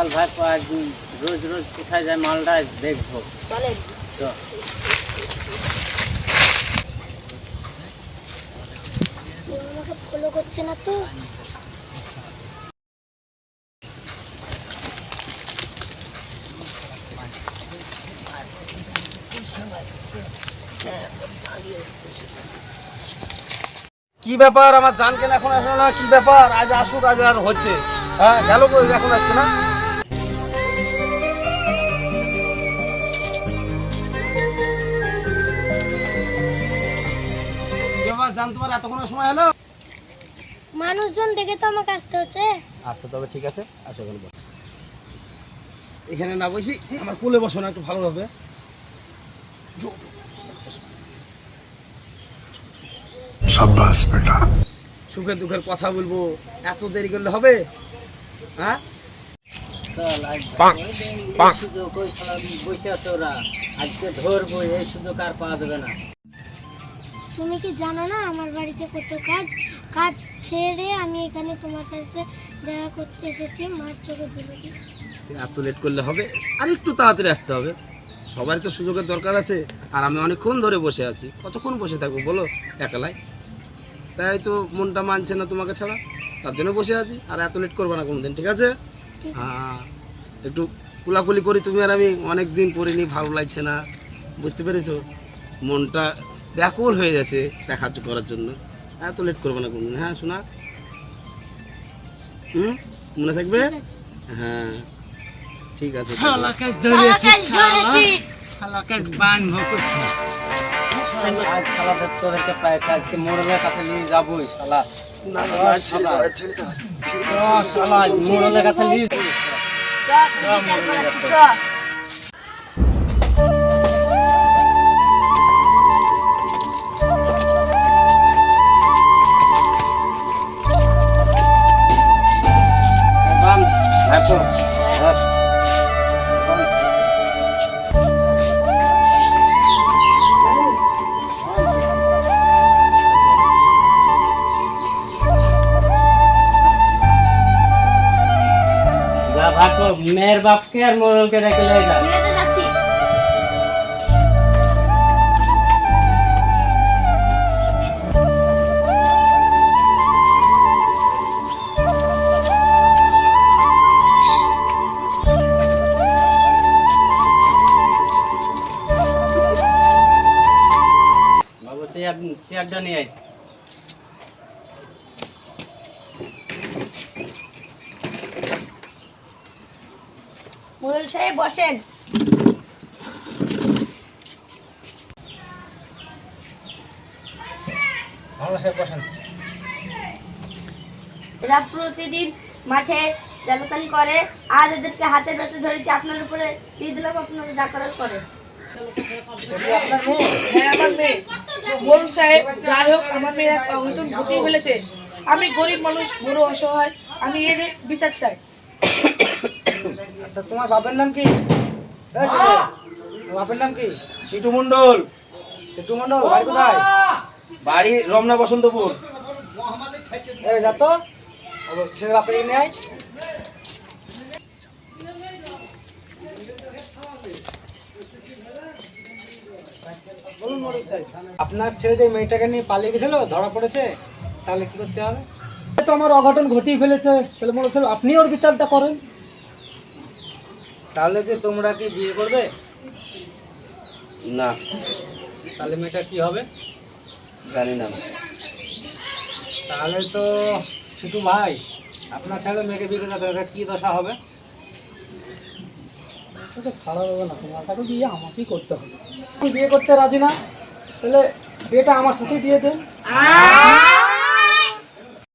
চল ভাই একদিন রোজ রোজ কোথায় যায় মালটা দেখবো। চলেন। আমাকে ফলো করছে না তো? কি ব্যাপার আমার জান কেন এখন আসলো না? কি ব্যাপার? আজ আসুক, আজ আর হচ্ছে। হ্যাঁ গেল কই, এখন আসছে না? জান তোমার এতক্ষণ সময় হলো? মানুষজন দেখে তো আমাকে আসতে হচ্ছে। আচ্ছা তবে ঠিক আছে, আসো এখানে বসো। এখানে না বসি আমার কোলে বসো না, একটু ভালোভাবে। शाबाश बेटा। সুখে দুঃখের কথা বলবো, এত দেরি করলে হবে? হ্যাঁ চল সুযোগ ওই শালা বসে আছে ওরা, আজকে ধরবো, এই সুযোগ আর পাওয়া যাবে না। তুমি কি জানো না আমার বাড়িতে কত কাজ? কাজ ছেড়ে আমি এখানে তোমার কাছে দেখা করতে এসেছি, মার চোখে ধুলো দিই। এত লেট করলে হবে? আর একটু তাড়াতাড়ি আসতে হবে। সবারই তো সুযোগের দরকার আছে, আর আমি অনেকক্ষণ ধরে বসে আছি। কতক্ষণ বসে থাকবো বলো একালাই? তাই তো মনটা মানছে না তোমাকে ছাড়া, তার জন্য বসে আছি। আর এত লেট করবো না কোনোদিন, ঠিক আছে? হ্যাঁ একটু কুলাকুলি করি, তুমি আর আমি অনেক দিন পরিনি, ভালো লাগছে না, বুঝতে পেরেছো? মনটা ব্যাকুল হয়ে গেছে দেখা করার জন্য। এত লেট করবো না কোনোদিন, হ্যাঁ শোনা? মনে থাকবে? হ্যাঁ ঠিক আছে। আজ শালা তোদেরকে পাইছে, আজকে মোড়লের কাছে নিয়ে যাবোই শালা। শালা মোড়লের কাছে নিয়ে মেয়ের বাপকে আর মোড়লকে রেখে যা। বাবু চেয়ারটা নিয়ে আয়। মোড়ল সাহেব বসেন। এরা প্রতিদিন মাঠে জালতানি করে, আর এদেরকে হাতে ধরে ধরেছি, আপনার উপরে দিয়ে দিলাম, আপনারা যা করার করে। হ্যাঁ আমার মেয়ে। মোড়ল সাহেব যাই হোক, আমার মেয়ে এক অঘটন ঘটিয়ে ফেলেছে। আমি গরিব মানুষ, বড় অসহায়, আমি এর বিচার চাই। আচ্ছা তোমার বাপের নাম কি? বাপের নাম কি? সিটু মন্ডল। সিটু মন্ডল বাড়ি কোথায়? বাড়ি রমনা বসন্তপুর। এই যা তো ছেলে বাপের নিয়ে আয়। বলুন মন্ডল সাহেব, আপনার ছেলে যে মেয়েটাকে নিয়ে পালিয়ে গেছিল, ধরা পড়েছে, তাহলে কি করতে হবে? তো আমার অঘটন ঘটিয়ে ফেলেছে, তাহলে মোড়ল সাহেব আপনি ওর বিচারটা করেন। তাহলে কি তোমরা কি বিয়ে করবে? না। তাহলে মেয়েটা কি হবে? জানি না। তাহলে তো ছোটু ভাই, আপনার ছেলে মেয়েকে বিয়ে করতে তাহলে কি দশা হবে? তাকে ছাড়া দেবে না, তোমার তাকে বিয়ে আমাকেই করতে হবে। আমি বিয়ে করতে রাজি না, তাহলে বিয়েটা আমার সাথেই দিয়ে দেন।